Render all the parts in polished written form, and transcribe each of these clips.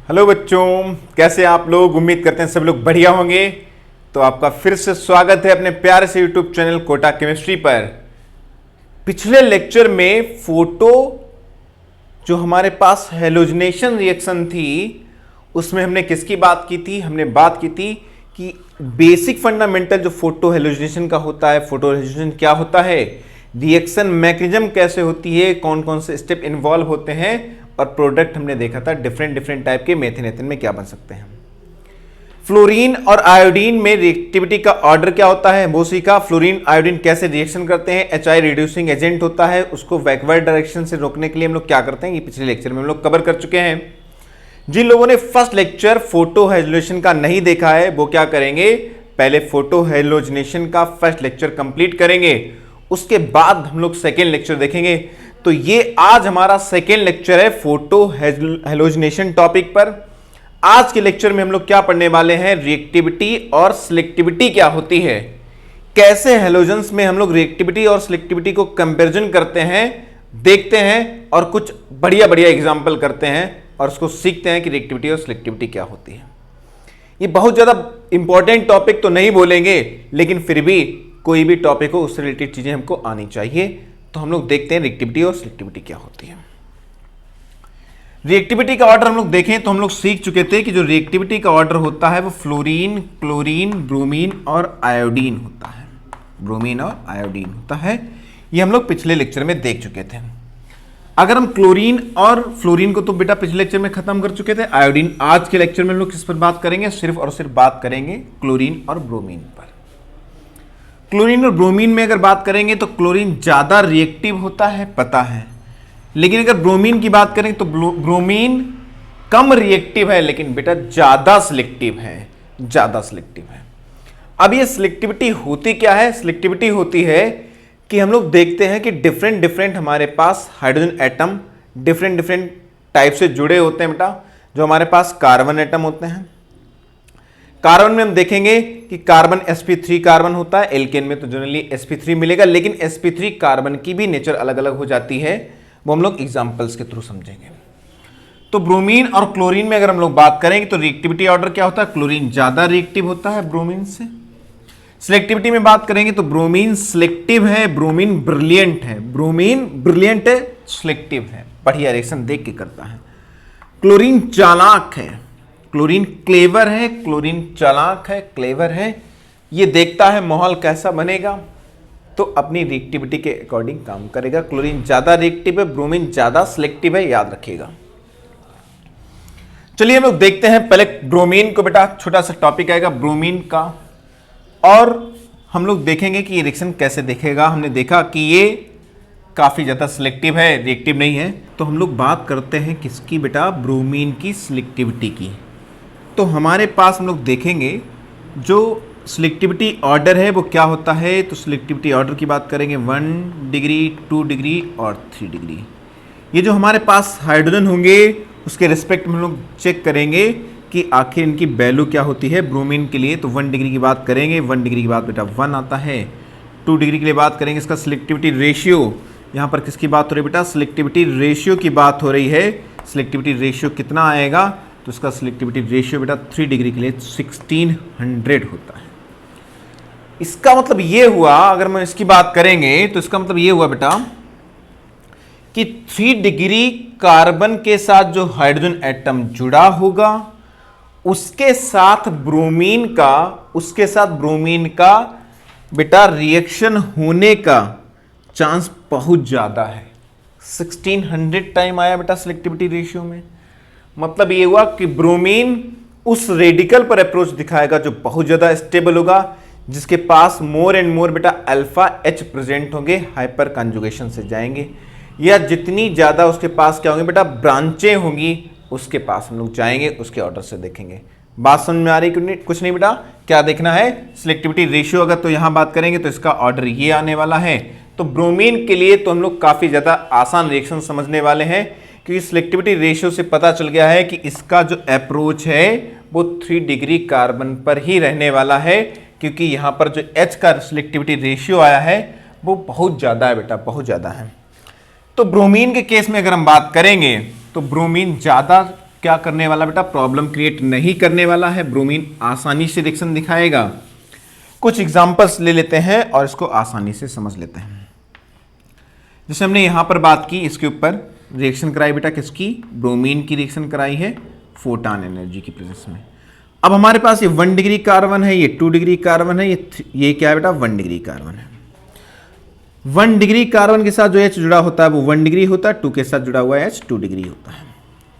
Hello बच्चों, कैसे आप लोग। उम्मीद करते हैं सब लोग बढ़िया होंगे। तो आपका फिर से स्वागत है अपने प्यारे से यूट्यूब चैनल कोटा केमिस्ट्री पर। पिछले लेक्चर में फोटो जो हमारे पास हेलोजनेशन रिएक्शन थी उसमें हमने किसकी बात की थी। हमने बात की थी कि बेसिक फंडामेंटल जो फोटो हेलोजनेशन का होता है, फोटो हेलोजनेशन क्या होता है, रिएक्शन मैकेनिज्म कैसे होती है, कौन कौन से स्टेप इन्वॉल्व होते हैं, और प्रोडक्ट हमने देखा था डिफरेंट टाइप के मेथेन एथेन में क्या बन सकते हैं। फ्लोरीन और आयोडीन में रिएक्टिविटी का ऑर्डर क्या होता है वो सीखा। फ्लोरीन आयोडीन कैसे रिएक्शन करते हैं, एचआई रिड्यूसिंग एजेंट होता है, उसको बैकवर्ड डायरेक्शन से रोकने के लिए हम लोग क्या करते हैं, ये पिछले लेक्चर में हम लोग कवर कर चुके हैं। जिन लोगों ने फर्स्ट लेक्चर फोटो हेलोजनेशन का नहीं देखा है वो क्या करेंगे, पहले फोटो हेलोजनेशन का फर्स्ट लेक्चर कंप्लीट करेंगे, उसके बाद हम लोग सेकेंड लेक्चर देखेंगे। तो ये आज हमारा सेकेंड लेक्चर है फोटो हेलोजनेशन टॉपिक पर। आज के लेक्चर में हम लोग क्या पढ़ने वाले हैं, रिएक्टिविटी और सिलेक्टिविटी क्या होती है, कैसे हेलोजेंस में हम लोग रिएक्टिविटी और सिलेक्टिविटी को कंपैरिजन करते हैं, देखते हैं और कुछ बढ़िया बढ़िया एग्जांपल करते हैं और उसको सीखते हैं कि रिएक्टिविटी और सिलेक्टिविटी क्या होती है। ये बहुत ज्यादा इंपॉर्टेंट टॉपिक तो नहीं बोलेंगे, लेकिन फिर भी कोई भी टॉपिक हो उससे रिलेटेड चीजें हमको आनी चाहिए। तो हम लोग देखते हैं रिएक्टिविटी और सिलेक्टिविटी क्या होती है। रिएक्टिविटी का ऑर्डर हम लोग देखें तो हम लोग सीख चुके थे कि जो रिएक्टिविटी का ऑर्डर होता है वो फ्लोरीन, क्लोरीन, ब्रोमीन और आयोडीन होता है। ब्रोमीन और आयोडीन होता है, ये हम लोग पिछले लेक्चर में देख चुके थे। अगर हम क्लोरीन और फ्लोरीन को तो बेटा पिछले लेक्चर में खत्म कर चुके थे। आयोडीन आज के लेक्चर में हम लोग किस पर बात करेंगे, सिर्फ और सिर्फ बात करेंगे क्लोरीन और ब्रोमीन पर। क्लोरीन और ब्रोमीन में अगर बात करेंगे तो क्लोरीन ज्यादा रिएक्टिव होता है, पता है, लेकिन अगर ब्रोमीन की बात करें तो ब्रोमीन कम रिएक्टिव है लेकिन बेटा ज्यादा सिलेक्टिव है, ज्यादा सिलेक्टिव है। अब ये सिलेक्टिविटी होती क्या है, सिलेक्टिविटी होती है कि हम लोग देखते हैं कि डिफरेंट हमारे पास हाइड्रोजन एटम डिफरेंट टाइप से जुड़े होते हैं बेटा। जो हमारे पास कार्बन एटम होते हैं, कार्बन में हम देखेंगे कि कार्बन sp3 कार्बन होता है, एल्केन में तो जनरली sp3 मिलेगा, लेकिन sp3 कार्बन की भी नेचर अलग अलग हो जाती है, वो हम लोग एग्जांपल्स के थ्रू समझेंगे। तो ब्रोमीन और क्लोरीन में अगर हम लोग बात करेंगे तो रिएक्टिविटी ऑर्डर क्या होता है, क्लोरीन ज्यादा रिएक्टिव होता है ब्रोमीन से। सिलेक्टिविटी में बात करेंगे तो ब्रोमीन सिलेक्टिव है, ब्रोमीन ब्रिलियंट है, ब्रोमीन ब्रिलियंट है, सिलेक्टिव है, बढ़िया रिएक्शन देख के करता है। क्लोरीन चालाक है, क्लोरीन क्लेवर है, क्लोरीन चालाक है, क्लेवर है, ये देखता है माहौल कैसा बनेगा तो अपनी रिएक्टिविटी के अकॉर्डिंग काम करेगा। क्लोरीन ज्यादा रिएक्टिव है, ब्रोमीन ज्यादा सिलेक्टिव है, याद रखिएगा। चलिए हम लोग देखते हैं पहले ब्रोमीन को, बेटा छोटा सा टॉपिक आएगा ब्रोमीन का, और हम लोग देखेंगे कि ये रिएक्शन कैसे दिखेगा। हमने देखा कि ये काफी ज्यादा सिलेक्टिव है, रिएक्टिव नहीं है। तो हम लोग बात करते हैं किसकी बेटा, ब्रोमीन की सिलेक्टिविटी की। तो हमारे पास हम लोग देखेंगे जो सिलेक्टिविटी ऑर्डर है वो क्या होता है। तो सिलेक्टिविटी ऑर्डर की बात करेंगे 1 डिग्री, 2 डिग्री और 3 डिग्री। ये जो हमारे पास हाइड्रोजन होंगे उसके रिस्पेक्ट में हम लोग चेक करेंगे कि आखिर इनकी वैल्यू क्या होती है। ब्रोमीन के लिए तो 1 डिग्री की बात करेंगे, 1 डिग्री की बात बेटा 1 आता है। 2 डिग्री के लिए बात करेंगे इसका सिलेक्टिविटी रेशियो, यहाँ पर किसकी बात हो रही है बेटा, सिलेक्टिविटी रेशियो की बात हो रही है। सिलेक्टिविटी रेशियो कितना आएगा, तो इसका सिलेक्टिविटी रेशियो बेटा 3 डिग्री के लिए 1600 होता है। इसका मतलब ये हुआ, अगर मैं इसकी बात करेंगे तो इसका मतलब ये हुआ बेटा कि 3 डिग्री कार्बन के साथ जो हाइड्रोजन एटम जुड़ा होगा उसके साथ ब्रोमीन का बेटा रिएक्शन होने का चांस बहुत ज्यादा है। 1600 टाइम आया बेटा सिलेक्टिविटी रेशियो में। मतलब ये हुआ कि ब्रोमीन उस रेडिकल पर अप्रोच दिखाएगा जो बहुत ज्यादा स्टेबल होगा, जिसके पास मोर एंड मोर बेटा अल्फा H प्रेजेंट होंगे, हाइपर कंजुगेशन से जाएंगे, या जितनी ज्यादा उसके पास क्या होंगे बेटा, ब्रांचें होंगी, उसके पास हम लोग जाएंगे, उसके ऑर्डर से देखेंगे। बात समझ में आ रही है? कुछ नहीं बेटा, क्या देखना है, सिलेक्टिविटी रेशियो। अगर तो यहां बात करेंगे तो इसका ऑर्डर ये आने वाला है। तो ब्रोमीन के लिए तो हम लोग काफी ज्यादा आसान रिएक्शन समझने वाले हैं, क्योंकि सिलेक्टिविटी रेशियो से पता चल गया है कि इसका जो अप्रोच है वो 3 डिग्री कार्बन पर ही रहने वाला है, क्योंकि यहां पर जो H का सिलेक्टिविटी रेशियो आया है वो बहुत ज्यादा है बेटा, बहुत ज्यादा है। तो ब्रोमीन के केस में अगर हम बात करेंगे तो ब्रोमीन ज्यादा क्या करने वाला बेटा, प्रॉब्लम क्रिएट नहीं करने वाला है। ब्रोमीन आसानी से रिएक्शन दिखाएगा। कुछ एग्जांपल्स ले लेते हैं और इसको आसानी से समझ लेते हैं। जैसे हमने यहां पर बात की, इसके ऊपर रिएक्शन कराई बेटा किसकी, ब्रोमीन की रिएक्शन कराई है फोटॉन एनर्जी की प्रेजेंस में। अब हमारे पास ये 1 डिग्री कार्बन है, ये 2 डिग्री कार्बन है, ये क्या है बेटा 1 डिग्री कार्बन है। 1 डिग्री कार्बन के साथ जो H जुड़ा होता है वो 1 डिग्री होता है, 2 के साथ जुड़ा हुआ H 2 डिग्री होता है।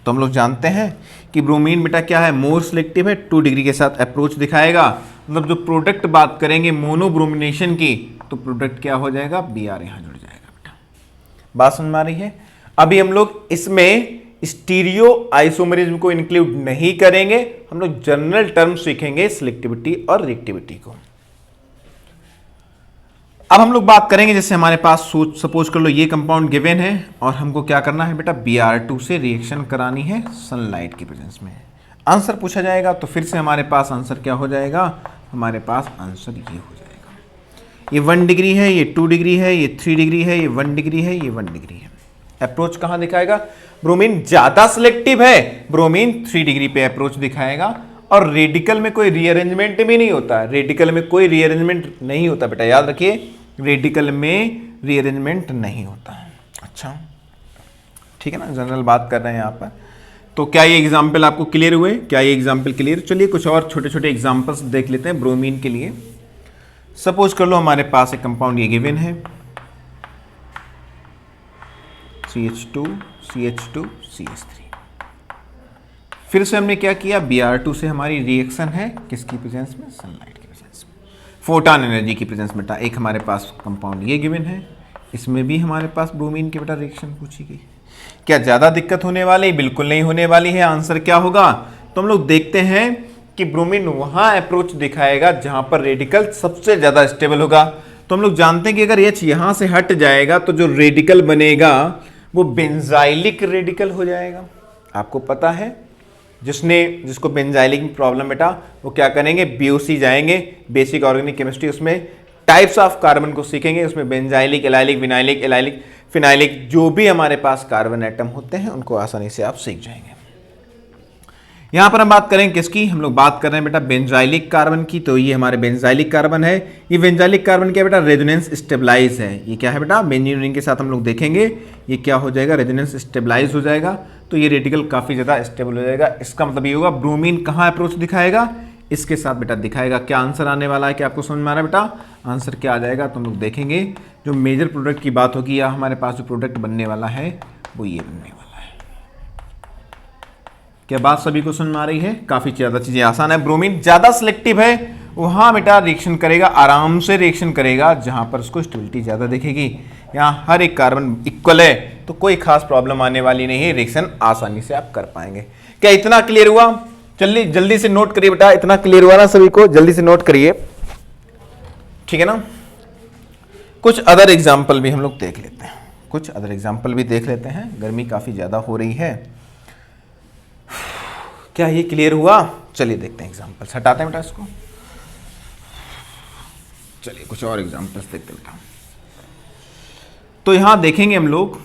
तो हम लोग जानते हैं कि ब्रोमीन बेटा क्या है, मोर सिलेक्टिव है, 2 डिग्री के साथ अप्रोच दिखाएगा। मतलब जो प्रोडक्ट बात करेंगे मोनोब्रोमिनेशन की, तो प्रोडक्ट क्या हो जाएगा, Br यहां जुड़ जाएगा बेटा। बात समझ में आ रही है। अभी हम लोग इसमें स्टीरियो आइसोमरिज्म को इंक्लूड नहीं करेंगे, हम लोग जनरल टर्म सीखेंगे सिलेक्टिविटी और रिएक्टिविटी को। अब हम लोग बात करेंगे, जैसे हमारे पास सपोज कर लो ये कंपाउंड गिवन है और हमको क्या करना है बेटा, Br2 से रिएक्शन करानी है सनलाइट की प्रेजेंस में। आंसर पूछा जाएगा तो फिर से हमारे पास आंसर क्या हो जाएगा, हमारे पास आंसर ये हो जाएगा। ये 1 डिग्री है, ये 2 डिग्री है, ये 3 डिग्री है, ये 1 डिग्री है, ये 1 डिग्री है। अप्रोच कहां दिखाएगा, ब्रोमीन ज्यादा सिलेक्टिव है, ब्रोमीन 3 डिग्री पे अप्रोच दिखाएगा। और रेडिकल में कोई रीअरेंजमेंट भी नहीं होता, रेडिकल में कोई रीअरेंजमेंट नहीं होता बेटा, याद रखिए रेडिकल में रीअरेंजमेंट नहीं होता है। अच्छा ठीक है ना, जनरल बात कर रहे हैं यहाँ पर। तो क्या ये एग्जाम्पल आपको क्लियर हुए, क्या ये एग्जाम्पल क्लियर, चलिए कुछ और छोटे छोटे एग्जाम्पल्स देख लेते हैं ब्रोमीन के लिए। सपोज कर लो हमारे पास एक कंपाउंड ये गिवन है CH2 CH2 CH3। फिर से हमने क्या किया, Br2 से हमारी रिएक्शन है किसकी प्रेजेंस में, सनलाइट की प्रेजेंस में, फोटॉन एनर्जी की प्रेजेंस में। एक हमारे पास कंपाउंड ये गिवन है, इसमें भी हमारे पास ब्रोमीन की बेटा रिएक्शन पूछी गई। क्या ज़्यादा दिक्कत होने वाली, बिल्कुल नहीं होने वाली है। आंसर क्या होगा, तो हम लोग देखते हैं कि ब्रोमीन वहाँ अप्रोच दिखाएगा जहाँ पर रेडिकल सबसे ज़्यादा स्टेबल होगा। तो हम लोग जानते हैं कि अगर H यहाँ से हट जाएगा तो जो रेडिकल बनेगा वो बेंजाइलिक रेडिकल हो जाएगा। आपको पता है जिसको बेंजाइलिक में प्रॉब्लम बेटा, वो क्या करेंगे, BOC जाएंगे, बेसिक ऑर्गेनिक केमिस्ट्री, उसमें टाइप्स ऑफ कार्बन को सीखेंगे। उसमें benzylic, allylic, vinylic, allylic, phenylic, जो भी हमारे पास कार्बन एटम होते हैं उनको आसानी से आप सीख जाएंगे। यहां पर हम बात करें किसकी, हम लोग बात कर रहे हैं बेटा बेंजाइलिक कार्बन की। तो ये हमारे बेंजाइलिक कार्बन है। ये बेंजाइलिक कार्बन क्या बेटा, रेजोनेंस स्टेबलाइज है। ये क्या है बेटा, बेंजीन रिंग के साथ हम लोग देखेंगे ये क्या हो जाएगा, रेजोनेंस स्टेबलाइज हो जाएगा। तो ये रेडिकल काफी ज्यादा स्टेबल हो जाएगा। इसका मतलब ये होगा ब्रोमीन कहाँ अप्रोच दिखाएगा, इसके साथ बेटा दिखाएगा। क्या आंसर आने वाला है, क्या आपको समझ में आ रहा है बेटा, आंसर क्या आ जाएगा, तो हम लोग देखेंगे जो मेजर प्रोडक्ट की बात होगी या हमारे पास जो प्रोडक्ट बनने वाला है वो ये बनने वाला है। क्या बात सभी को समझ में आ रही है, काफी ज्यादा चीजें आसान है। ब्रोमीन ज्यादा सिलेक्टिव है, वहां बेटा रिएक्शन करेगा, आराम से रिएक्शन करेगा जहां पर उसको स्टेबिलिटी ज्यादा दिखेगी। यहाँ हर एक कार्बन इक्वल है तो कोई खास प्रॉब्लम आने वाली नहीं है, रिएक्शन आसानी से आप कर पाएंगे। क्या इतना क्लियर हुआ, चलिए जल्दी से नोट करिए बेटा, इतना क्लियर हुआ ना सभी को, जल्दी से नोट करिए, ठीक है ना। कुछ अदर एग्जाम्पल भी हम लोग देख लेते हैं, कुछ अदर एग्जाम्पल भी देख लेते हैं। गर्मी काफी ज्यादा हो रही है। क्या ये क्लियर हुआ, चलिए देखते हैं एग्जाम्पल्स, हटाते हैं बेटा इसको। चलिए कुछ और एग्जाम्पल्स देखते हैं बेटा। तो यहां देखेंगे हम लोग,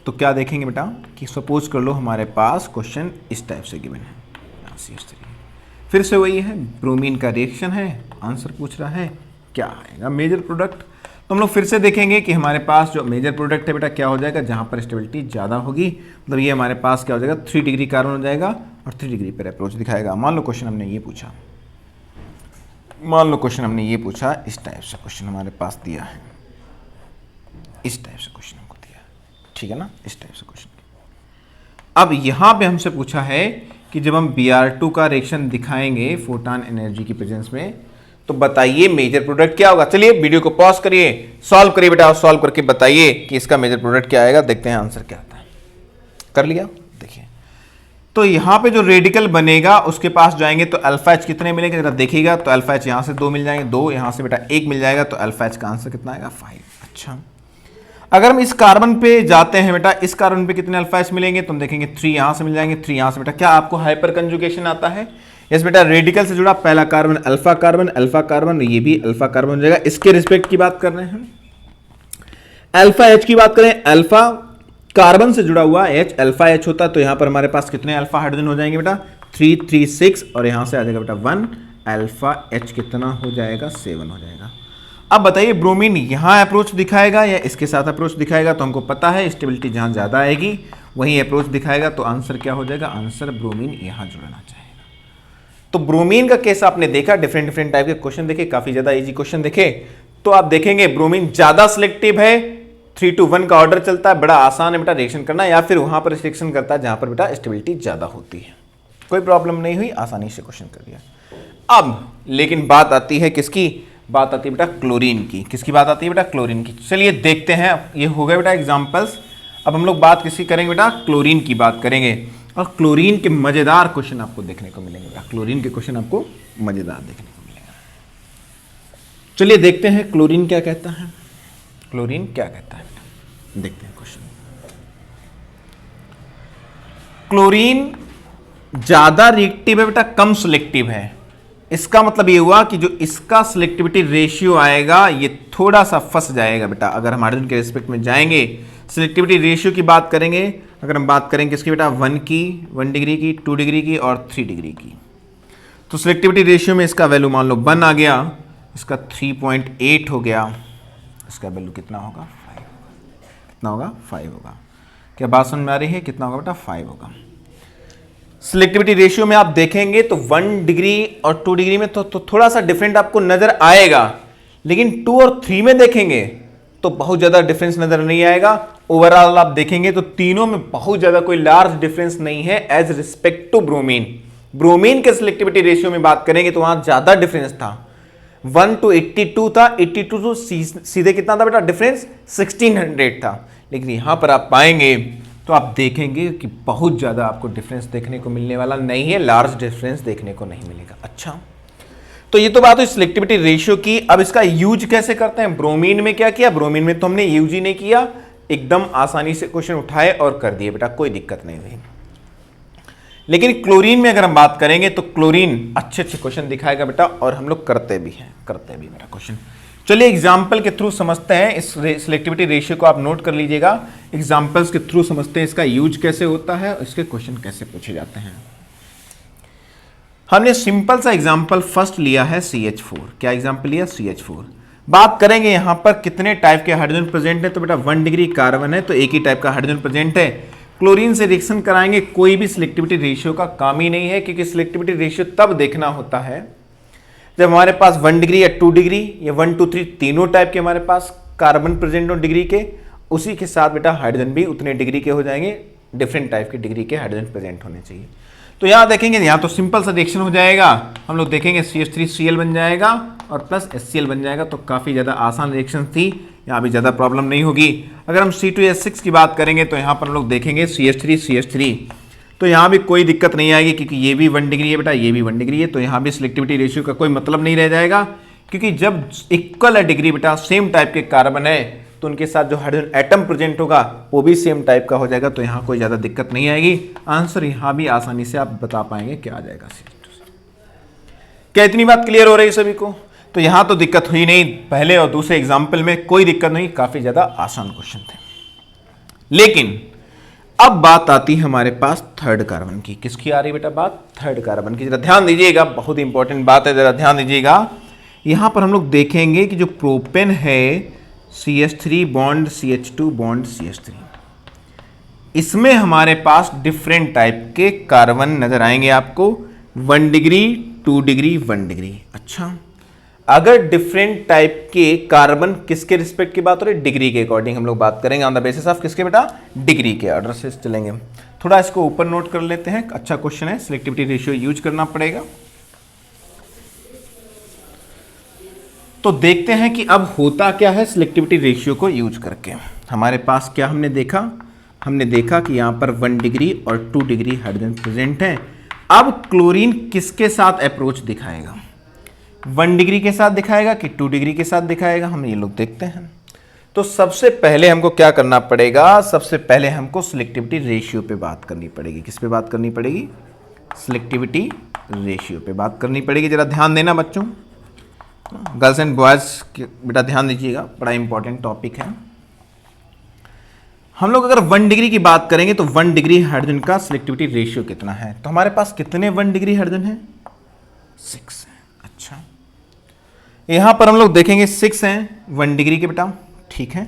तो क्या देखेंगे बेटा कि सपोज कर लो हमारे पास क्वेश्चन इस टाइप से गिवन है, फिर से वही है, ब्रोमीन का रिएक्शन है, आंसर पूछ रहा है क्या आएगा, मेजर प्रोडक्ट। तो हम लोग फिर से देखेंगे कि हमारे पास जो मेजर प्रोडक्ट है बेटा क्या हो जाएगा, जहां पर स्टेबिलिटी ज़्यादा होगी, मतलब ये हमारे पास क्या हो जाएगा, 3 डिग्री कार्बन हो जाएगा और 3 डिग्री पर अप्रोच दिखाएगा। मान लो क्वेश्चन हमने ये पूछा, इस टाइप से क्वेश्चन हमारे पास दिया है, इस टाइप से क्वेश्चन हमको दिया है, ठीक है ना, इस टाइप से क्वेश्चन। अब यहां पे हमसे पूछा है कि जब हम Br2 का रिएक्शन दिखाएंगे फोटॉन एनर्जी की प्रेजेंस में, तो बताइए मेजर प्रोडक्ट क्या होगा। चलिए वीडियो को पॉज करिए, सॉल्व करिए बेटा, सॉल्व करके बताइए कि इसका मेजर प्रोडक्ट क्या आएगा। देखते हैं आंसर क्या आता है। कर लिया, देखिए तो यहाँ पे जो रेडिकल बनेगा उसके पास जाएंगे तो अल्फा एच कितने मिलेंगे जरा देखिएगा। तो अल्फा एच यहाँ से 2 मिल जाएंगे, 2 यहाँ से बेटा 1 मिल जाएगा, तो अल्फा एच का आंसर कितना आएगा, 5। अच्छा, अगर हम इस कार्बन पे जाते हैं बेटा, इस कार्बन पे कितने अल्फा एच मिलेंगे, तो हम देखेंगे 3 यहाँ से मिल जाएंगे, 3 यहाँ से। बेटा क्या आपको हाइपर कंजुगेशन आता है, यस बेटा, रेडिकल से जुड़ा पहला carbon alpha carbon, alpha carbon, ये भी अल्फा कार्बन हो जाएगा। इसके रिस्पेक्ट की बात कर रहे हैं, अल्फा एच की बात करें, अल्फा कार्बन से जुड़ा हुआ H अल्फा H होता है, तो यहाँ पर हमारे पास कितने अल्फा हाइड्रोजन हो जाएंगे बेटा 3 3 6, और यहाँ से आ जाएगा बेटा 1 अल्फा H कितना हो जाएगा 7 हो जाएगा। अब बताइए ब्रोमीन यहाँ अप्रोच दिखाएगा या इसके साथ अप्रोच दिखाएगा, तो हमको पता है स्टेबिलिटी जहाँ ज़्यादा आएगी वहीं अप्रोच दिखाएगा, तो आंसर क्या हो जाएगा, आंसर ब्रोमीन यहाँ जुड़ना चाहिए। तो ब्रोमीन का केस आपने देखा, डिफरेंट डिफरेंट टाइप के क्वेश्चन देखे, काफी ज्यादा इजी क्वेश्चन देखे, तो आप देखेंगे ब्रोमीन ज्यादा सिलेक्टिव है, 3 to 1 का ऑर्डर चलता है, बड़ा आसान है बेटा रिएक्शन करना, या फिर वहां पर रिएक्शन करता है जहां पर बेटा स्टेबिलिटी ज्यादा होती है। कोई प्रॉब्लम नहीं हुई, आसानी से क्वेश्चन कर दिया। अब लेकिन बात आती है किसकी, बात आती है बेटा क्लोरीन की। किसकी बात आती है बेटा, क्लोरीन की। चलिए देखते हैं, ये हो गए बेटा एग्जाम्पल्स। अब हम लोग बात किसकी करेंगे बेटा, क्लोरीन की बात करेंगे, और क्लोरीन के मजेदार क्वेश्चन आपको देखने को मिलेंगे बेटा, क्लोरीन के क्वेश्चन आपको मजेदार देखने को मिलेगा। चलिए देखते हैं क्लोरीन क्या कहता है, क्लोरीन क्या कहता है बेटा, देखते हैं क्वेश्चन। क्लोरीन ज्यादा रिएक्टिव है बेटा, कम सिलेक्टिव है। इसका मतलब ये हुआ कि जो इसका सिलेक्टिविटी रेशियो आएगा ये थोड़ा सा फंस जाएगा बेटा, अगर हम हाइड्रोजन के रिस्पेक्ट में जाएंगे। सिलेक्टिविटी रेशियो की बात करेंगे, अगर हम बात करेंगे किसकी बेटा, 1 डिग्री की, 2 डिग्री की और 3 डिग्री की, तो सिलेक्टिविटी रेशियो में इसका वैल्यू मान लो 1 आ गया, इसका 3.8 हो गया, इसका वैल्यू कितना होगा 5, कितना होगा 5 होगा। क्या बात समझ में आ रही है, कितना होगा बेटा 5 होगा। सिलेक्टिविटी रेशियो में आप देखेंगे तो 1 डिग्री और 2 डिग्री में तो थोड़ा सा डिफरेंट आपको नजर आएगा, लेकिन 2 और 3 में देखेंगे तो बहुत ज्यादा डिफरेंस नजर नहीं आएगा। ओवरऑल आप देखेंगे तो तीनों में बहुत ज्यादा कोई लार्ज डिफरेंस नहीं है as respect to bromine. Bromine के सिलेक्टिविटी रेशियो में बात करेंगे तो वहां ज्यादा डिफरेंस था, 1 to 82 था, 82 to सीधे कितना था बेटा डिफरेंस, 1600 था। लेकिन यहां पर आप पाएंगे तो आप देखेंगे कि बहुत ज्यादा आपको डिफरेंस देखने को मिलने वाला नहीं है, लार्ज डिफरेंस देखने को नहीं मिलेगा। अच्छा, तो ये तो बात हुई सिलेक्टिविटी रेशियो की। अब इसका यूज कैसे करते हैं, ब्रोमीन में क्या किया, ब्रोमीन में तो हमने यूज ही नहीं किया, एकदम आसानी से क्वेश्चन उठाए और कर दिए बेटा, कोई दिक्कत नहीं हुई। लेकिन क्लोरीन में अगर हम बात करेंगे तो क्लोरीन अच्छे अच्छे क्वेश्चन दिखाएगा बेटा, और हम लोग करते भी बेटा क्वेश्चन। चलिए एग्जाम्पल के थ्रू समझते हैं इस सिलेक्टिविटी रेशियो को, आप नोट कर लीजिएगा। एग्जाम्पल्स के थ्रू समझते हैं इसका यूज कैसे होता है, इसके क्वेश्चन कैसे पूछे जाते हैं। हमने सिंपल सा एग्जाम्पल फर्स्ट लिया है CH4। क्या एग्जाम्पल लिया, CH4। बात करेंगे यहां पर कितने टाइप के हाइड्रोजन प्रेजेंट है, तो बेटा 1 डिग्री कार्बन है तो एक ही टाइप का हाइड्रोजन प्रेजेंट है। क्लोरीन से रिएक्शन कराएंगे, कोई भी सिलेक्टिविटी रेशियो का काम ही नहीं है, क्योंकि सिलेक्टिविटी रेशियो तब देखना होता है जब हमारे पास 1 डिग्री या 2 डिग्री या 1 2 3 तीनों टाइप के हमारे पास कार्बन प्रेजेंट हो डिग्री के, उसी के साथ बेटा हाइड्रोजन भी उतने डिग्री के हो जाएंगे, डिफरेंट टाइप के डिग्री के हाइड्रोजन प्रेजेंट होने चाहिए। तो यहां देखेंगे, यहां तो सिंपल सा रिएक्शन हो जाएगा, हम लोग देखेंगे CH3Cl बन जाएगा और प्लस HCl बन जाएगा, तो काफी ज्यादा आसान रिएक्शन थी, यहां भी ज्यादा प्रॉब्लम नहीं होगी। अगर हम C2H6 की बात करेंगे तो यहां पर हम लोग देखेंगे CH3 तो यहां भी कोई दिक्कत नहीं आएगी, क्योंकि ये भी 1 डिग्री है बेटा, ये भी 1 डिग्री है, तो यहां भी सिलेक्टिविटी रेशियो का कोई मतलब नहीं रह जाएगा, क्योंकि जब इक्वल है डिग्री बेटा, सेम टाइप के कार्बन है, तो उनके साथ जो हाइड्रोजन एटम प्रेजेंट होगा वो भी सेम टाइप का हो जाएगा, तो यहाँ कोई ज़्यादा दिक्कत नहीं आएगी। आंसर यहाँ भी आसानी से आप बता पाएंगे क्या आ जाएगा। क्या इतनी बात क्लियर हो रही है सभी को? तो यहाँ तो दिक्कत हुई नहीं, पहले और दूसरे एग्जाम्पल में कोई दिक्कत नहीं, काफ़ी ज़्यादा आसान क्वेश्चन थे। लेकिन अब बात आती है हमारे पास थर्ड कार्बन की। किसकी आ रही बेटा बात? थर्ड कार्बन की। जरा ध्यान दीजिएगा, बहुत इंपॉर्टेंट बात है, जरा ध्यान दीजिएगा। यहाँ पर हम लोग देखेंगे कि जो प्रोपेन है CH3 bond CH2 bond CH3, इसमें हमारे पास डिफरेंट टाइप के कार्बन नजर आएंगे आपको, 1 डिग्री 2 डिग्री 1 डिग्री। अच्छा, अगर डिफरेंट टाइप के कार्बन किसके रिस्पेक्ट की बात हो रही है? डिग्री के अकॉर्डिंग हम लोग बात करेंगे, ऑन द बेसिस ऑफ किसके बेटा? डिग्री के ऑर्डर से चलेंगे। थोड़ा इसको ऊपर नोट कर लेते हैं, अच्छा क्वेश्चन है, सिलेक्टिविटी रेशियो यूज करना पड़ेगा। तो देखते हैं कि अब होता क्या है सिलेक्टिविटी रेशियो को यूज करके। हमारे पास क्या हमने देखा? हमने देखा कि यहाँ पर 1 डिग्री और 2 डिग्री हाइड्रोजन प्रेजेंट है। अब क्लोरीन किसके साथ अप्रोच दिखाएगा? 1 डिग्री के साथ दिखाएगा कि 2 डिग्री के साथ दिखाएगा? हम ये लोग देखते हैं। तो सबसे पहले हमको क्या करना पड़ेगा? सबसे पहले हमको सिलेक्टिविटी रेशियो पे बात करनी पड़ेगी। किस पे बात करनी पड़ेगी? सिलेक्टिविटी रेशियो पे बात करनी पड़ेगी। जरा ध्यान देना बच्चों, गर्ल्स एंड बॉयज बेटा ध्यान दीजिएगा, बड़ा इंपॉर्टेंट टॉपिक है। हम लोग अगर 1 डिग्री की बात करेंगे तो 1 डिग्री हाइड्रोजन का सिलेक्टिविटी रेशियो कितना है, तो हमारे पास कितने 1 डिग्री हाइड्रोजन है, 6 है। अच्छा, यहां पर हम लोग देखेंगे 6 हैं 1 डिग्री के बेटा, ठीक है।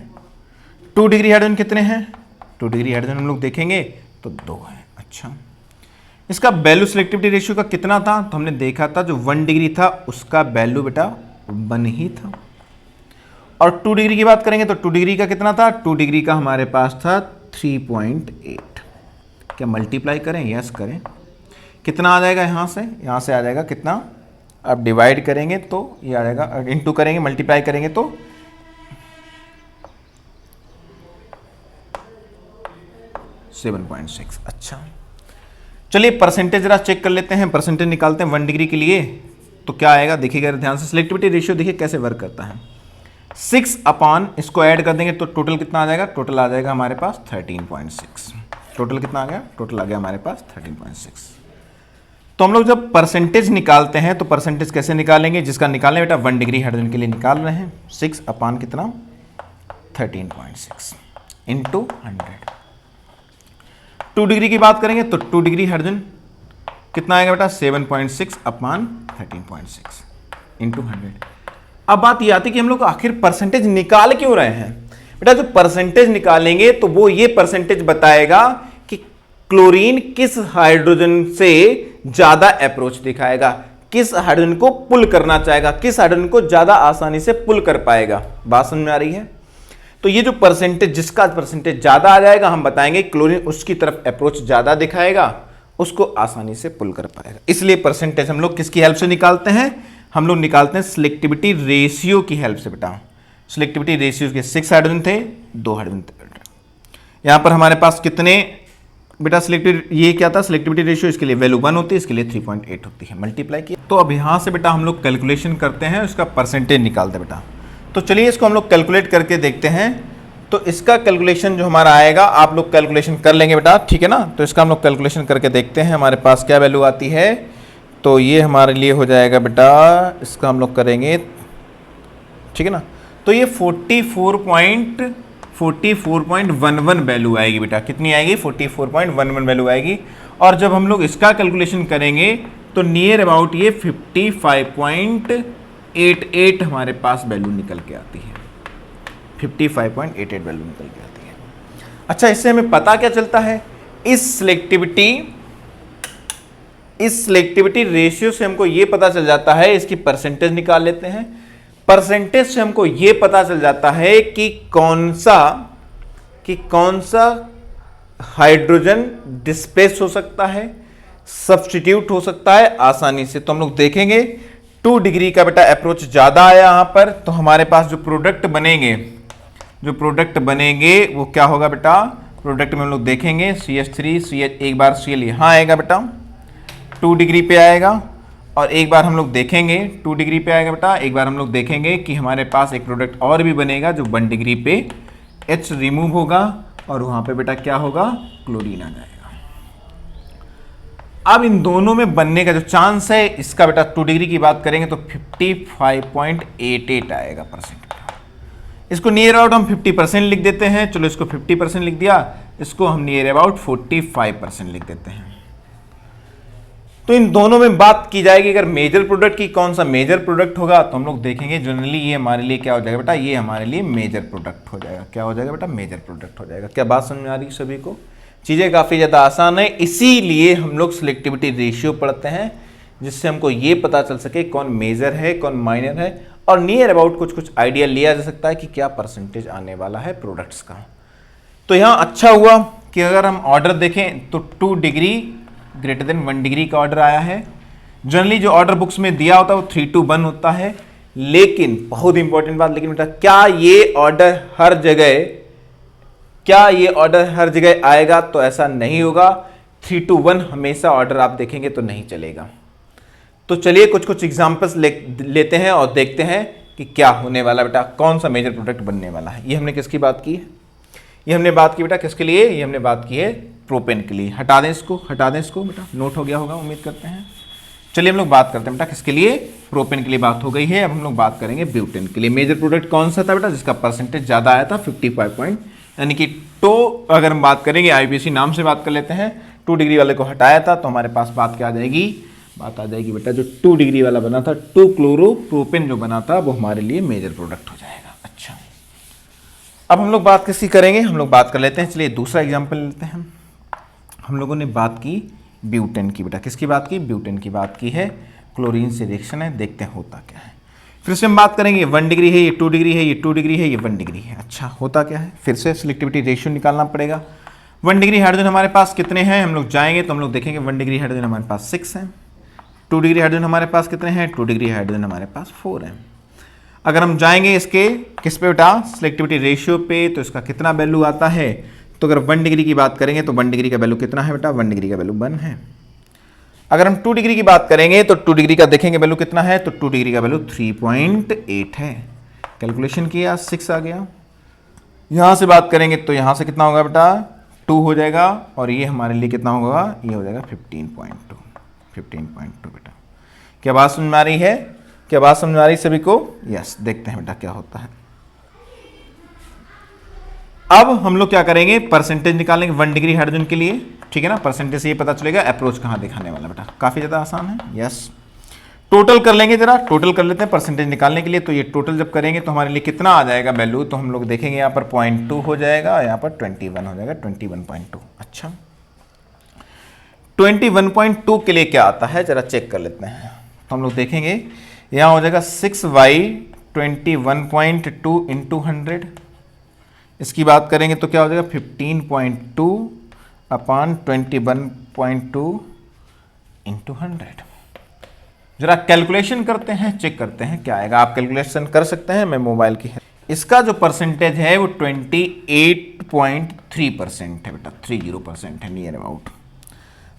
2 डिग्री हाइड्रोजन कितने हैं, 2 डिग्री हाइड्रोजन हम लोग देखेंगे तो 2 है। अच्छा, इसका वैल्यू सिलेक्टिविटी रेशियो का कितना था, तो हमने देखा था जो 1 डिग्री था उसका वैल्यू बेटा 1 ही था। और 2 डिग्री की बात करेंगे तो 2 डिग्री का कितना था, 2 डिग्री का हमारे पास था 3.8। क्या मल्टीप्लाई करें, यस करें, कितना आ जाएगा यहाँ से आ जाएगा कितना, अब डिवाइड करेंगे तो ये आ जाएगा, इंटू करेंगे मल्टीप्लाई करेंगे तो 7.6। अच्छा, चलिए परसेंटेज जरा चेक कर लेते हैं, परसेंटेज निकालते हैं 1 डिग्री के लिए, तो क्या आएगा देखिएगा ध्यान से। सिलेक्टिविटी रेशियो देखिए कैसे वर्क करता है, 6 अपॉन इसको ऐड कर देंगे तो टोटल कितना आ जाएगा, टोटल आ जाएगा हमारे पास 13.6। टोटल कितना आ गया, टोटल आ गया हमारे पास 13.6। तो हम लोग जब परसेंटेज निकालते हैं तो परसेंटेज कैसे निकालेंगे, जिसका निकालने बेटा 1 डिग्री हाइड्रोजन के लिए निकाल रहे हैं, 6 अपॉन कितना 13.6 इंटू 100। 2 डिग्री की बात करेंगे तो 2 डिग्री हाइड्रोजन कितना आएगा बेटा 7.6 अपॉन 13.6 इंटू 100। अब बात ये आती है कि हम लोग आखिर परसेंटेज निकाल क्यों रहे हैं बेटा, जो परसेंटेज निकालेंगे तो वो ये परसेंटेज बताएगा कि क्लोरीन किस हाइड्रोजन से ज्यादा अप्रोच दिखाएगा, किस हाइड्रोजन को पुल करना चाहेगा, किस हाइड्रोजन को ज्यादा आसानी से पुल कर पाएगा। बात समझ में आ रही है। तो ये जो परसेंटेज, जिसका परसेंटेज ज्यादा आ जाएगा हम बताएंगे क्लोरीन उसकी तरफ अप्रोच ज्यादा दिखाएगा, उसको आसानी से पुल कर पाएगा। इसलिए परसेंटेज हम लोग किसकी हेल्प से निकालते हैं, हम लोग निकालते हैं सिलेक्टिविटी रेशियो की हेल्प से बेटा। सिलेक्टिविटी रेशियो के 6 हाइड्रोजन थे, 2 हाइड्रोजन थे। यहां पर हमारे पास कितने बेटा सिलेक्टिविटी, ये क्या था सिलेक्टिविटी रेशियो, इसके लिए वैल्यू 1 होती है, इसके लिए 3.8 होती है, मल्टीप्लाई किया। तो अब यहां से बेटा हम लोग कैलकुलेशन करते हैं, उसका परसेंटेज निकालते हैं बेटा। तो चलिए इसको हम लोग कैलकुलेट करके देखते हैं। तो इसका कैलकुलेशन जो हमारा आएगा, आप लोग कैलकुलेशन कर लेंगे बेटा, ठीक है ना। तो इसका हम लोग कैलकुलेशन करके देखते हैं हमारे पास क्या वैल्यू आती है। तो ये हमारे लिए हो जाएगा बेटा, इसका हम लोग करेंगे, ठीक है ना। तो ये 44.11 वैल्यू आएगी बेटा, कितनी आएगी 44.11 वैल्यू आएगी। और जब हम लोग इसका कैलकुलेशन करेंगे तो नियर अबाउट ये 55.88 हमारे पास वैल्यू निकल के आती है, 55.88 वैल्यू निकल के आती है। अच्छा, इससे हमें पता क्या चलता है, इस सिलेक्टिविटी रेशियो से हमको ये पता चल जाता है, इसकी परसेंटेज निकाल लेते हैं। परसेंटेज से हमको ये पता चल जाता है कि कौन सा हाइड्रोजन डिस्प्लेस हो सकता है, सब्स्टिट्यूट हो सकता है आसानी से। तो हम लोग देखेंगे 2 डिग्री का बेटा अप्रोच ज्यादा आया यहां पर, तो हमारे पास जो प्रोडक्ट बनेंगे वो क्या होगा बेटा, प्रोडक्ट में हम लोग देखेंगे CH3 CH, एक बार Cl यहां आएगा बेटा 2 डिग्री पे आएगा, और एक बार हम लोग देखेंगे 2 डिग्री पे आएगा बेटा, एक बार हम लोग देखेंगे कि हमारे पास एक प्रोडक्ट और भी बनेगा जो 1 डिग्री पे H रिमूव होगा, और वहां पे बेटा क्या होगा, क्लोरीन आ जाएगा। अब इन दोनों में बनने का जो चांस है इसका बेटा 2 डिग्री की बात करेंगे तो 55.88 आएगा परसेंट। इसको नियर अबाउट हम 50% लिख देते हैं, चलो इसको 50% लिख दिया, इसको हम नियर अबाउट 45% लिख देते हैं। तो इन दोनों में बात की जाएगी अगर मेजर प्रोडक्ट की, कौन सा मेजर प्रोडक्ट होगा, तो हम लोग देखेंगे जनरली ये हमारे लिए क्या हो जाएगा बेटा, ये हमारे लिए मेजर प्रोडक्ट हो जाएगा। क्या हो जाएगा बेटा, मेजर प्रोडक्ट हो जाएगा। क्या बात समझ में आ रही है सभी को, चीजें काफी ज्यादा आसान है। इसीलिए हम लोग सिलेक्टिविटी रेशियो पढ़ते हैं, जिससे हमको ये पता चल सके कौन मेजर है कौन माइनर है, और नियर अबाउट कुछ आइडिया लिया जा सकता है कि क्या परसेंटेज आने वाला है प्रोडक्ट्स का। तो यहाँ अच्छा हुआ कि अगर हम ऑर्डर देखें तो 2 डिग्री ग्रेटर देन 1 डिग्री का ऑर्डर आया है। जनरली जो ऑर्डर बुक्स में दिया होता है वो 3 to 1 होता है, लेकिन बहुत इंपॉर्टेंट बात, लेकिन बेटा क्या ये ऑर्डर हर जगह आएगा, तो ऐसा नहीं होगा। 3 to 1 हमेशा ऑर्डर आप देखेंगे तो नहीं चलेगा। तो चलिए कुछ एग्जांपल्स लेते हैं और देखते हैं कि क्या होने वाला बेटा, कौन सा मेजर प्रोडक्ट बनने वाला है। ये हमने किसकी बात की है, ये हमने बात की बेटा किसके लिए, ये हमने बात की है प्रोपेन के लिए। हटा दें इसको बेटा, नोट हो गया होगा उम्मीद करते हैं। चलिए हम लोग बात करते हैं बेटा किसके लिए, प्रोपेन के लिए बात हो गई है। अब हम लोग बात करेंगे ब्यूटेन के लिए। मेजर प्रोडक्ट कौन सा था बेटा जिसका परसेंटेज ज्यादा आया था, यानी कि टो अगर हम बात करेंगे आईपीसी नाम से बात कर लेते हैं, 2 डिग्री वाले को हटाया था तो हमारे पास बात क्या आ जाएगी, बात आ जाएगी बेटा जो 2 डिग्री वाला बना था 2 क्लोरोप्रोपेन जो बना था वो हमारे लिए मेजर प्रोडक्ट हो जाएगा। अच्छा, अब हम लोग बात किसकी करेंगे, हम लोग बात कर लेते हैं, चलिए दूसरा एग्जाम्पल लेते हैं। हम लोगों ने बात की ब्यूटेन की, बेटा किसकी बात की, ब्यूटेन की बात की है, क्लोरीन से रिएक्शन है, देखते हैं होता क्या है। फिर से हम बात करेंगे 1 डिग्री है, ये 2 डिग्री है, ये 2 डिग्री है, ये 1 डिग्री है। अच्छा, होता क्या है, फिर से सिलेक्टिविटी रेशियो निकालना पड़ेगा। 1 डिग्री हाइड्रोजन हमारे पास कितने हैं, हम लोग जाएंगे तो हम लोग देखेंगे 1 डिग्री हाइड्रोजन हमारे पास 6 है, 2 डिग्री हाइड्रोजन हमारे पास कितने हैं, 2 डिग्री हाइड्रोजन हमारे पास 4 है। अगर हम जाएंगे इसके किस पे बेटा, सिलेक्टिविटी रेशियो पे, तो इसका कितना वैल्यू आता है, तो अगर 1 डिग्री की बात करेंगे तो 1 डिग्री का वैल्यू कितना है बेटा, 1 डिग्री का वैल्यू 1 है। अगर हम 2 डिग्री की बात करेंगे तो 2 डिग्री का देखेंगे वैल्यू कितना है, तो 2 डिग्री का वैल्यू 3.8 है। कैलकुलेशन किया 6 आ गया। यहां से बात करेंगे तो यहां से कितना होगा बेटा 2 हो जाएगा, और ये हमारे लिए कितना होगा, ये हो जाएगा 15.2 बेटा। क्या बात समझ में आ रही है, क्या बात समझ में आ रही सभी को, यस। देखते हैं बेटा क्या होता है। अब हम लोग क्या करेंगे, परसेंटेज निकालेंगे 1 डिग्री हाइड्रोजन के लिए, ठीक है ना। परसेंटेज से ये पता चलेगा अप्रोच कहां दिखाने वाला बेटा, काफी ज्यादा आसान है, यस। टोटल कर लेंगे, जरा टोटल कर लेते हैं परसेंटेज निकालने के लिए। तो ये टोटल जब करेंगे तो हमारे लिए कितना आ जाएगा वैल्यू, तो हम लोग देखेंगे यहाँ पर 0.2 हो जाएगा, यहाँ पर 21 हो जाएगा, 21.2। अच्छा, 21.2 के लिए क्या आता है जरा चेक कर लेते हैं। तो हम लोग देखेंगे यहाँ हो जाएगा 6y 21.2 इंटू 100। इसकी बात करेंगे तो क्या हो जाएगा 15.2 अपॉन 21.2 इंटू 100। जरा कैलकुलेशन करते हैं, चेक करते हैं क्या आएगा। आप कैलकुलेशन कर सकते हैं, मैं मोबाइल की है। इसका जो परसेंटेज है वो 28.3% है बेटा, 30% है नियर अबाउट।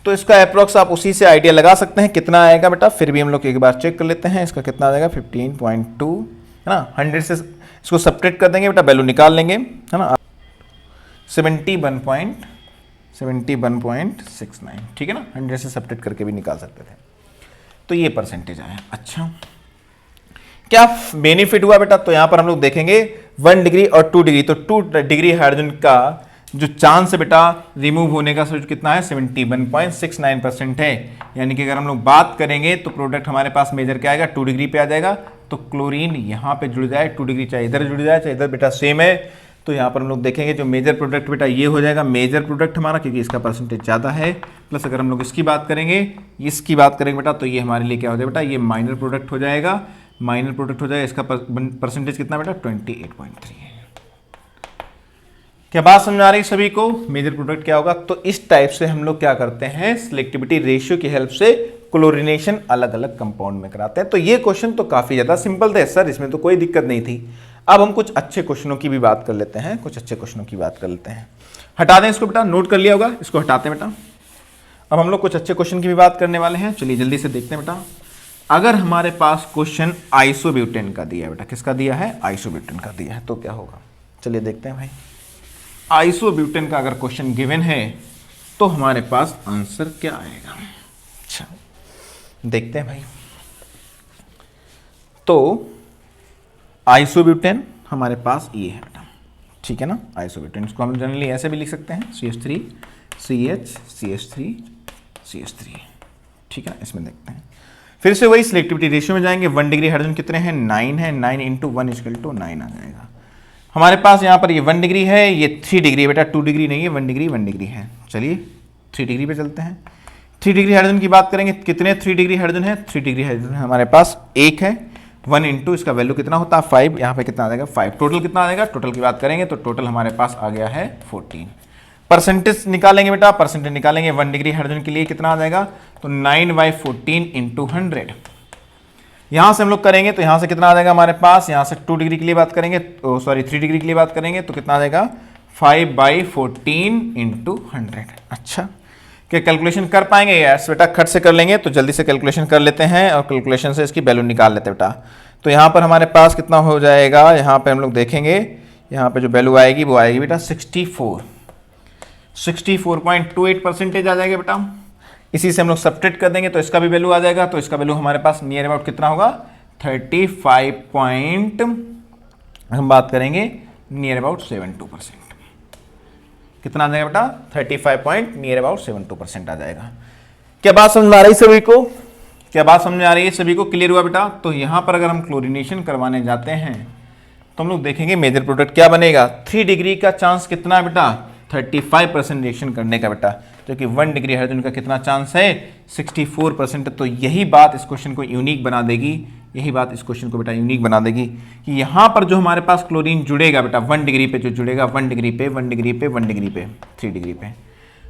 तो इसका अप्रोक्स आप उसी से आइडिया लगा सकते हैं कितना आएगा बेटा। फिर भी हम लोग एक बार चेक कर लेते हैं, इसका कितना आ जाएगा 15.2 है ना। 100 से इसको सब्ट्रैक्ट कर देंगे बेटा, वैल्यू निकाल लेंगे है ना, 71.69, ठीक है ना। 100 से सब्ट्रैक्ट करके भी निकाल सकते थे, तो ये परसेंटेज आया। अच्छा, क्या बेनिफिट हुआ बेटा, तो यहां पर हम लोग देखेंगे 1 डिग्री और 2 डिग्री, तो 2 डिग्री हाइड्रोजन का जो चांस है बेटा रिमूव होने का सोच कितना है 71.69% है। यानी कि अगर हम लोग बात करेंगे तो प्रोडक्ट हमारे पास मेजर क्या आएगा 2 डिग्री पे आ जाएगा। तो क्लोरीन यहाँ पे जुड़ जाए, 2 डिग्री चाहे इधर जुड़ जाए चाहे इधर बेटा सेम है। तो यहाँ पर हम लोग देखेंगे जो मेजर प्रोडक्ट बेटा ये हो जाएगा मेजर प्रोडक्ट हमारा, क्योंकि इसका परसेंटेज ज़्यादा है। प्लस अगर हम लोग इसकी बात करेंगे बेटा, तो ये हमारे लिए क्या हो जाएगा बेटा, ये माइनर प्रोडक्ट हो जाएगा, माइनर प्रोडक्ट हो जाएगा। इसका परसेंटेज कितना बेटा 28.3 है। क्या बात समझ आ रही सभी को, मेजर प्रोडक्ट क्या होगा। तो इस टाइप से हम लोग क्या करते हैं, सिलेक्टिविटी रेशियो की हेल्प से क्लोरीनेशन अलग अलग कंपाउंड में कराते हैं। तो ये क्वेश्चन तो काफी ज्यादा सिंपल थे सर, इसमें तो कोई दिक्कत नहीं थी। अब हम कुछ अच्छे क्वेश्चनों की भी बात कर लेते हैं, हटा दें इसको बेटा, नोट कर लिया होगा, इसको हटाते हैं बेटा। अब हम लोग कुछ अच्छे क्वेश्चन की भी बात करने वाले हैं, चलिए जल्दी से देखते हैं बेटा। अगर हमारे पास क्वेश्चन आइसोब्यूटेन का दिया है बेटा, किसका दिया है, आइसोब्यूटेन का दिया है, तो क्या होगा चलिए देखते हैं भाई। आइसोब्यूटेन का अगर क्वेश्चन गिवन है तो हमारे पास आंसर क्या आएगा। अच्छा देखते हैं भाई। तो आइसोब्यूटेन हमारे पास ये है बेटा, ठीक है ना। आइसोब्यूटेन इसको हम जनरली ऐसे भी लिख सकते हैं CH3 CH CH3 CH3, ठीक है। इसमें देखते हैं, फिर से वही सिलेक्टिविटी रेशियो में जाएंगे। 1 डिग्री हाइड्रोजन कितने हैं 9 है, 9 इंटू 1 इक्वल टू 9 आ जाएगा। हमारे पास यहाँ पर ये 1 डिग्री है, ये 3 डिग्री है बेटा, 2 डिग्री नहीं है, 1 डिग्री है। चलिए 3 डिग्री पे चलते हैं। 3 डिग्री हाइड्रोजन की बात करेंगे, कितने 3 डिग्री हाइड्रोजन है, 3 डिग्री हाइड्रोजन हमारे पास एक है। 1 इंटू इसका वैल्यू कितना होता है 5, यहाँ पे कितना आ जाएगा 5। टोटल कितना आ जाएगा, टोटल की बात करेंगे तो टोटल हमारे पास आ गया है 14। परसेंटेज निकालेंगे बेटा, परसेंटेज निकालेंगे 1 डिग्री हाइड्रोजन के लिए कितना आ जाएगा, तो 9/14 इंटू 100। यहां से हम लोग करेंगे तो यहां से कितना आ जाएगा हमारे पास, यहां से 2 डिग्री के लिए बात करेंगे, 3 डिग्री के लिए बात करेंगे तो कितना आ जाएगा 5/14 इंटू 100। अच्छा, क्या कैलकुलेशन कर पाएंगे यार बेटा, खट से कर लेंगे, तो जल्दी से कैलकुलेशन कर लेते हैं और कैलकुलेशन से इसकी वैल्यू निकाल लेते हैं बेटा। तो यहाँ पर हमारे पास कितना हो जाएगा, यहाँ पे हम लोग देखेंगे, यहाँ पे जो वैल्यू आएगी वो आएगी बेटा 64.28% आ जाएगा बेटा। इसी से हम लोग सब्ट्रैक्ट कर देंगे तो इसका भी वैल्यू आ जाएगा। तो इसका वैल्यू हमारे पास नियर अबाउट कितना होगा 35 हम बात करेंगे नियर अबाउट 72%। कितना आ जाएगा बेटा 35.7% आ जाएगा। क्या बात समझ में आ रही सभी को? क्या बात समझ में आ रही है सभी को? क्लियर हुआ बेटा? तो यहाँ पर अगर हम क्लोरीनेशन करवाने जाते हैं तो हम लोग देखेंगे मेजर प्रोडक्ट क्या बनेगा। 3 डिग्री का चांस कितना है बेटा 35% रिएक्शन करने का बेटा, जो कि 1 डिग्री हाइड्रोजन का कितना चांस है 64%। तो यही बात इस क्वेश्चन को यूनिक बना देगी, यही बात इस क्वेश्चन को बेटा यूनिक बना देगी कि यहाँ पर जो हमारे पास क्लोरीन जुड़ेगा बेटा 1 डिग्री पे जो जुड़ेगा 1 डिग्री पे 1 डिग्री पे 1 डिग्री पे 3 डिग्री पे,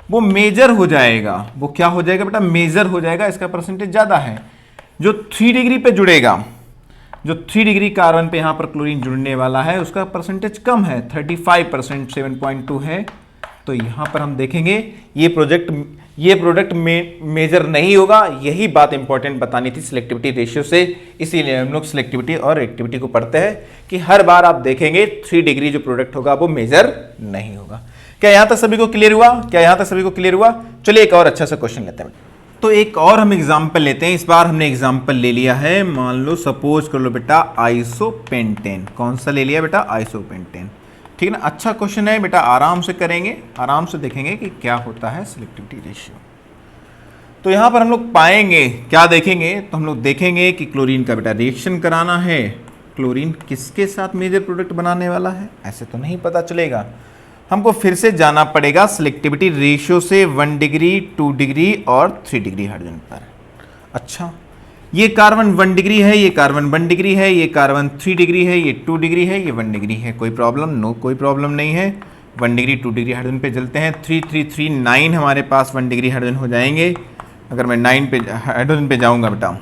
वो मेजर हो जाएगा। वो क्या हो जाएगा बेटा मेजर हो जाएगा, इसका परसेंटेज ज़्यादा है। जो 3 डिग्री पे जुड़ेगा, जो 3 डिग्री कार्बन पे यहाँ पर क्लोरीन जुड़ने वाला है उसका परसेंटेज कम है 35%, 7.2 है। तो यहाँ पर हम देखेंगे ये प्रोडक्ट मेजर नहीं होगा। यही बात इंपॉर्टेंट बतानी थी सिलेक्टिविटी रेशियो से, इसीलिए हम लोग सिलेक्टिविटी और रिएक्टिविटी को पढ़ते हैं कि हर बार आप देखेंगे 3 डिग्री जो प्रोडक्ट होगा वो मेजर नहीं होगा। क्या यहाँ तक सभी को क्लियर हुआ? क्या यहाँ तक सभी को क्लियर हुआ? चलिए एक और अच्छा सा क्वेश्चन लेते हैं। तो एक और हम एग्जाम्पल लेते हैं। इस बार हमने एग्जाम्पल ले लिया है, मान लो सपोज कर लो बेटा आइसोपेंटेन। कौन सा ले लिया बेटा आइसोपेंटेन, ठीक है ना। अच्छा क्वेश्चन है बेटा, आराम से करेंगे, आराम से देखेंगे कि क्या होता है सिलेक्टिविटी रेशियो। तो यहाँ पर हम लोग पाएंगे क्या देखेंगे, तो हम लोग देखेंगे कि क्लोरीन का बेटा रिएक्शन कराना है। क्लोरीन किसके साथ मेजर प्रोडक्ट बनाने वाला है ऐसे तो नहीं पता चलेगा, हमको फिर से जाना पड़ेगा सिलेक्टिविटी रेशियो से 1 डिग्री 2 डिग्री और 3 डिग्री हाइड्रोजन पर। अच्छा ये कार्बन 1 डिग्री है, ये कार्बन 1 डिग्री है, ये कार्बन 3 डिग्री है, ये 2 डिग्री है, ये 1 डिग्री है। कोई प्रॉब्लम? नो, कोई प्रॉब्लम नहीं है। 1 डिग्री 2 डिग्री हाइड्रोजन पे चलते हैं। 3 3 3 9 हमारे पास 1 डिग्री हाइड्रोजन हो जाएंगे। अगर मैं 9 पे हाइड्रोजन पे जाऊंगा बेटा,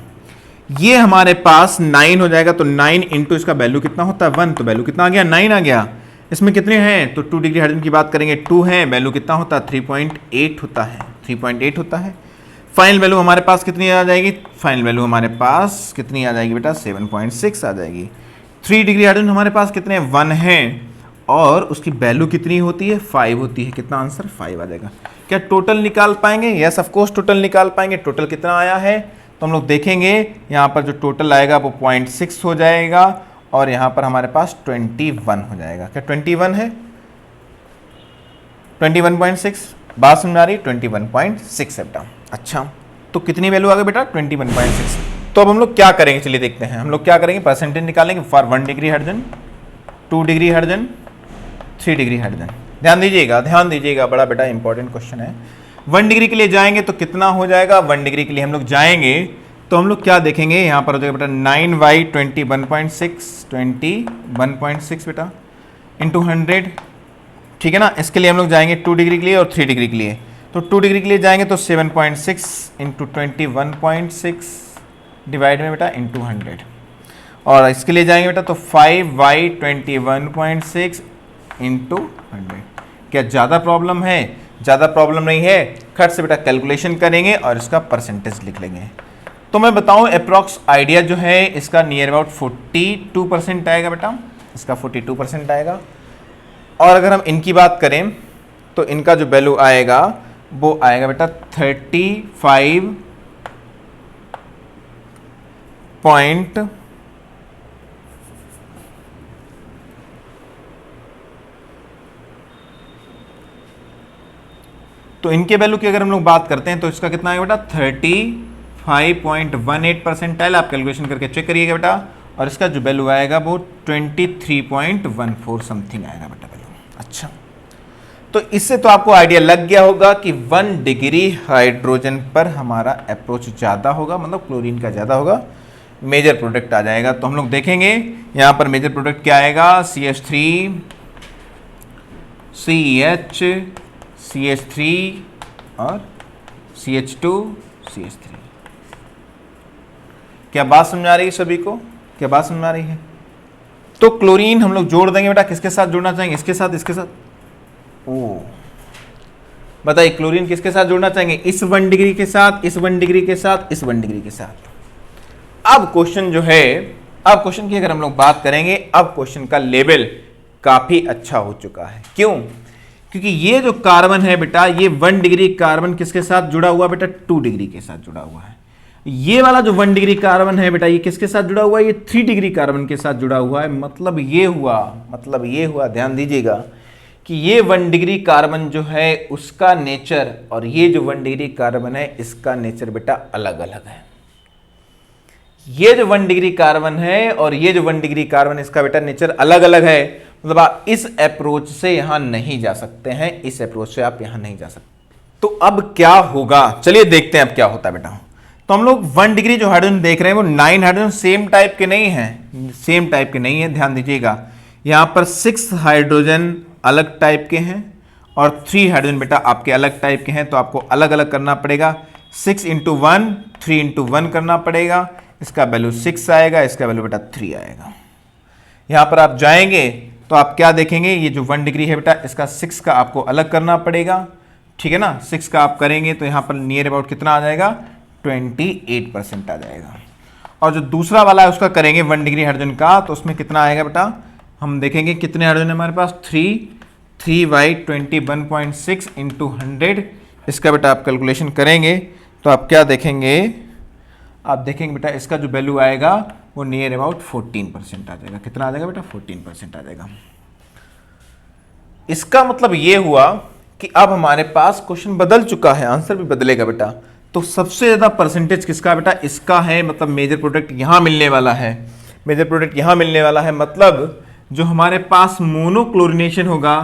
ये हमारे पास 9 हो जाएगा। तो 9 इंटू इसका वैल्यू कितना होता है 1, तो वैल्यू कितना आ गया 9 आ गया। इसमें कितने हैं तो 2 डिग्री हाइड्रोजन की बात करेंगे 2 है, वैल्यू कितना होता है 3.8 होता है, 3.8 होता है। फाइनल वैल्यू हमारे पास कितनी आ जाएगी, फाइनल वैल्यू हमारे पास कितनी आ जाएगी बेटा 7.6 आ जाएगी। 3 डिग्री हाइड्रोजन हमारे पास कितने 1 है और उसकी वैल्यू कितनी होती है 5 होती है। कितना आंसर 5 आ जाएगा। क्या टोटल निकाल पाएंगे? यस ऑफ कोर्स टोटल निकाल पाएंगे। टोटल कितना आया है तो हम लोग देखेंगे यहाँ पर जो टोटल आएगा वो 0.6 हो जाएगा और यहाँ पर हमारे पास 21 हो जाएगा। क्या 21 है 21.6? बात समझ आ रही 21.6 है बेटा। अच्छा तो कितनी वैल्यू आ गई बेटा 21.6। तो अब हम लोग क्या करेंगे चलिए देखते हैं। हम लोग क्या करेंगे परसेंटेज निकालेंगे for 1 degree hydrogen, 2 degree hydrogen, 3 degree hydrogen. ध्यान दीजिएगा, ध्यान दीजिएगा, बड़ा बेटा इंपॉर्टेंट क्वेश्चन है। 1 डिग्री के लिए जाएंगे तो कितना हो जाएगा, 1 डिग्री के लिए हम लोग जाएंगे तो हम लोग क्या देखेंगे यहाँ पर हो जाएगा बेटा 9 21.6 21.6 बेटा इंटू 100, ठीक है ना। इसके लिए हम लोग जाएंगे 2 डिग्री के लिए और 3 डिग्री के लिए। तो 2 डिग्री के लिए जाएंगे तो 7.6 इंटू 21.6 डिवाइड में बेटा इंटू 100 और इसके लिए जाएंगे बेटा तो 5y 21.6 इंटू 100। क्या ज़्यादा प्रॉब्लम है? ज़्यादा प्रॉब्लम नहीं है। खट से बेटा कैलकुलेशन करेंगे और इसका परसेंटेज लिख लेंगे। तो मैं बताऊं अप्रॉक्स आइडिया जो है इसका नियर अबाउट 42% आएगा बेटा, इसका 42% आएगा। और अगर हम इनकी बात करें तो इनका जो वैल्यू आएगा वो आएगा बेटा 35 पॉइंट तो इनके वैल्यू की अगर हम लोग बात करते हैं तो इसका कितना आएगा बेटा 35.18 परसेंटाइल। आप कैलकुलेशन करके चेक करिएगा बेटा। और इसका जो वैल्यू आएगा वो 23.14 समथिंग आएगा बेटा वैल्यू। अच्छा तो इससे तो आपको आइडिया लग गया होगा कि 1 डिग्री हाइड्रोजन पर हमारा अप्रोच ज़्यादा होगा, मतलब क्लोरीन का ज़्यादा होगा, मेजर प्रोडक्ट आ जाएगा। तो हम लोग देखेंगे यहाँ पर मेजर प्रोडक्ट क्या आएगा CH3 CH CH3 और CH2 CH3। क्या बात समझ आ रही है सभी को? क्या बात समझ आ रही है? तो क्लोरीन हम लोग जोड़ देंगे बेटा, किसके साथ जोड़ना चाहेंगे? इसके साथ, इसके साथ। ओ बताइए क्लोरीन किसके साथ जोड़ना चाहेंगे? इस 1 डिग्री के साथ, इस 1 डिग्री के साथ, इस 1 डिग्री के साथ। अब क्वेश्चन जो है, अब क्वेश्चन की अगर हम लोग बात करेंगे, अब क्वेश्चन का लेवल काफी अच्छा हो चुका है। क्यों? क्योंकि ये जो कार्बन है बेटा, ये 1 डिग्री कार्बन किसके साथ जुड़ा हुआ बेटा 2 डिग्री के साथ जुड़ा हुआ है। ये वाला जो 1 डिग्री कार्बन है बेटा, ये किसके साथ जुड़ा हुआ है? ये 3 डिग्री कार्बन के साथ जुड़ा हुआ है। मतलब ये हुआ, ध्यान दीजिएगा, कि ये 1 डिग्री कार्बन जो है उसका नेचर और ये जो 1 डिग्री कार्बन है इसका नेचर बेटा अलग अलग है। ये जो 1 डिग्री कार्बन है और ये जो 1 डिग्री कार्बन इसका बेटा नेचर अलग अलग है, मतलब आप इस अप्रोच से यहां नहीं जा सकते हैं, इस अप्रोच से आप यहां नहीं जा सकते। तो अब क्या होगा, चलिए देखते हैं अब क्या होता है बेटा। तो हम लोग 1 डिग्री जो हाइड्रोजन देख रहे हैं वो 9 हाइड्रोजन सेम टाइप के नहीं हैं, सेम टाइप के नहीं है, ध्यान दीजिएगा। यहां पर 6 हाइड्रोजन अलग टाइप के हैं और 3 हाइड्रोजन बेटा आपके अलग टाइप के हैं, तो आपको अलग अलग करना पड़ेगा। 6 × 1 3 × 1 करना पड़ेगा, इसका वैल्यू 6 आएगा, इसका वैल्यू बेटा 3 आएगा। यहां पर आप जाएंगे तो आप क्या देखेंगे, ये जो 1 डिग्री है बेटा इसका 6 का आपको अलग करना पड़ेगा, ठीक है ना। 6 का आप करेंगे तो यहां पर नियर अबाउट कितना आ जाएगा, 28% आ जाएगा। और जो दूसरा वाला है उसका करेंगे 1 डिग्री हाइड्रोजन का, तो उसमें कितना आएगा बेटा, हम देखेंगे कितने हाइड्रोजन है हमारे पास, 3y 21.6 × 100, इसका बेटा आप कैलकुलेशन करेंगे तो आप क्या देखेंगे, आप देखेंगे बेटा इसका जो वैल्यू आएगा वो नियर अबाउट 14% आ जाएगा। कितना आ जाएगा बेटा, 14% आ जाएगा। इसका मतलब ये हुआ कि अब हमारे पास क्वेश्चन बदल चुका है, आंसर भी बदलेगा बेटा। तो सबसे ज्यादा परसेंटेज किसका बेटा, इसका है, मतलब मेजर प्रोडक्ट यहां मिलने वाला है, मेजर प्रोडक्ट यहां मिलने वाला है। मतलब जो हमारे पास मोनोक्लोरिनेशन होगा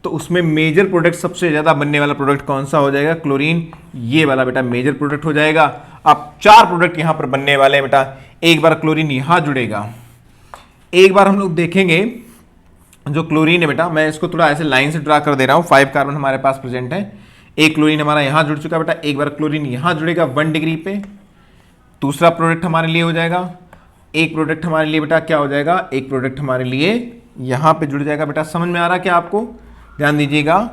तो उसमें मेजर प्रोडक्ट सबसे ज्यादा बनने वाला प्रोडक्ट कौन सा हो जाएगा, क्लोरीन, ये वाला बेटा मेजर प्रोडक्ट हो जाएगा। अब 4 प्रोडक्ट यहां पर बनने वाले हैं बेटा। एक बार क्लोरीन यहां जुड़ेगा, एक बार हम लोग देखेंगे जो क्लोरीन है बेटा, मैं इसको थोड़ा ऐसे लाइन से ड्रा कर दे रहा हूं। 5 कार्बन हमारे पास प्रेजेंट है, एक क्लोरीन हमारा यहां जुड़ चुका बेटा। एक बार क्लोरीन यहां जुड़ेगा 1 डिग्री पे, दूसरा प्रोडक्ट हमारे लिए हो जाएगा। एक प्रोडक्ट हमारे लिए बेटा क्या हो जाएगा, एक प्रोडक्ट हमारे लिए यहां पे जुड़ जाएगा बेटा। समझ में आ रहा क्या आपको, ध्यान दीजिएगा।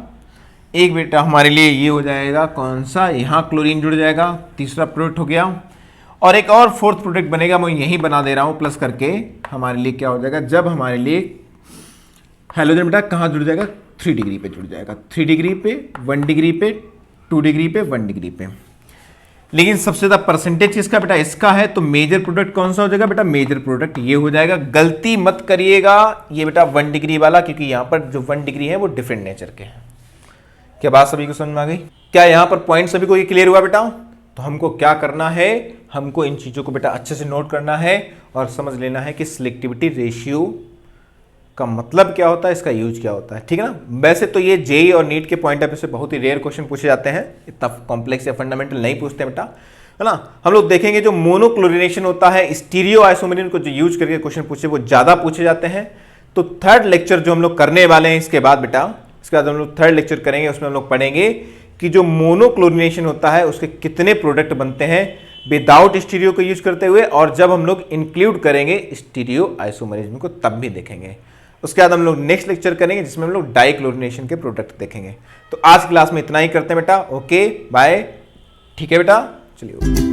एक बेटा हमारे लिए ये हो जाएगा कौन सा, यहां क्लोरीन जुड़ जाएगा, तीसरा प्रोडक्ट हो गया। और एक और 4th प्रोडक्ट बनेगा, मैं यहीं बना दे रहा हूं प्लस करके। हमारे लिए क्या हो जाएगा, जब हमारे लिए हाइड्रोजन बेटा कहां जुड़ जाएगा, 3 डिग्री पे जुड़ जाएगा। 3 डिग्री पे, 1 डिग्री पे, 2 डिग्री पे, 1 डिग्री पे। लेकिन सबसे ज्यादा परसेंटेज किसका बेटा, इसका है। तो मेजर प्रोडक्ट कौन सा हो जाएगा बेटा, मेजर प्रोडक्ट ये हो जाएगा। गलती मत करिएगा ये बेटा 1 डिग्री वाला, क्योंकि यहां पर जो 1 डिग्री है वो डिफरेंट नेचर के हैं। क्या बात सभी को समझ में आ गई, क्या यहां पर पॉइंट सभी को ये क्लियर हुआ बेटा। तो हमको क्या करना है, हमको इन चीजों को बेटा अच्छे से नोट करना है और समझ लेना है कि सिलेक्टिविटी रेशियो का मतलब क्या होता है, इसका यूज क्या होता है, ठीक है ना। वैसे तो ये जेई और नीट के पॉइंट ऑफ व्यू से बहुत ही रेयर क्वेश्चन पूछे जाते हैं, इतना कॉम्प्लेक्स या फंडामेंटल नहीं पूछते बेटा, है ना। हम लोग देखेंगे जो मोनोक्लोरिनेशन होता है, स्टीरियो आइसोमेरिन को जो यूज करके क्वेश्चन पूछे वो ज्यादा पूछे जाते हैं। तो 3rd लेक्चर जो हम लोग करने वाले हैं इसके बाद बेटा, इसके बाद हम लोग 3rd लेक्चर करेंगे, उसमें हम लोग पढ़ेंगे कि जो मोनोक्लोरिनेशन होता है उसके कितने प्रोडक्ट बनते हैं विदाउट स्टीरियो को यूज करते हुए, और जब हम लोग इंक्लूड करेंगे स्टीरियो आइसोमेरिज्म को तब भी देखेंगे। उसके बाद हम लोग नेक्स्ट लेक्चर करेंगे जिसमें हम लोग डाइक्लोरिनेशन के प्रोडक्ट देखेंगे। तो आज क्लास में इतना ही करते हैं बेटा, ओके बाय, ठीक है बेटा, चलिए।